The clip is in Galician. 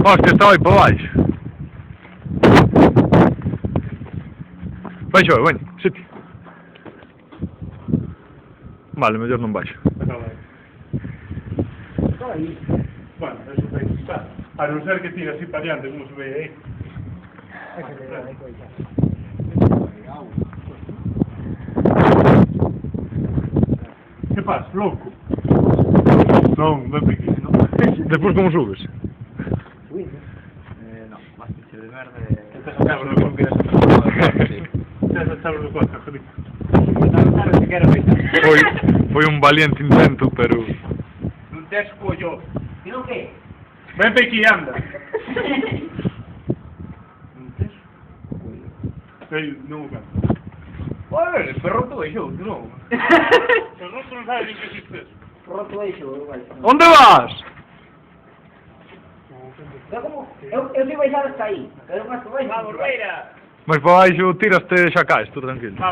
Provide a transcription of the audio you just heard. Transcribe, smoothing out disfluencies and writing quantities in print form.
Hostia, estaba aí para baixo. Baixo, ven, sitio. Vale, mellor non baixo. Está aí. Bueno, eso ten que estar. A non ser que tira así para diante, como se ve aí. Hai que ter aí coisa. Que pasa, louco? Non, ben pequeno. Despois como subes? Subindo. No, más que de verde. Estás a chave do coche. Estás a chave do coche, Felipe. Claro, se quero ver. Foi un valiente intento, pero... Non tes collo. E non que? Ven pe aquí, anda. Non tes? Ei, non o canto. Oye, perro todo yo, no. Pero non se non sabe nin que existes. Roto eixo, igual. Onde vas? Pero como, eu fui baixar hasta aí. Pero máis que baixo. Vamos, Reira. Mas para baixo tiraste xa caes, tú tranquilo.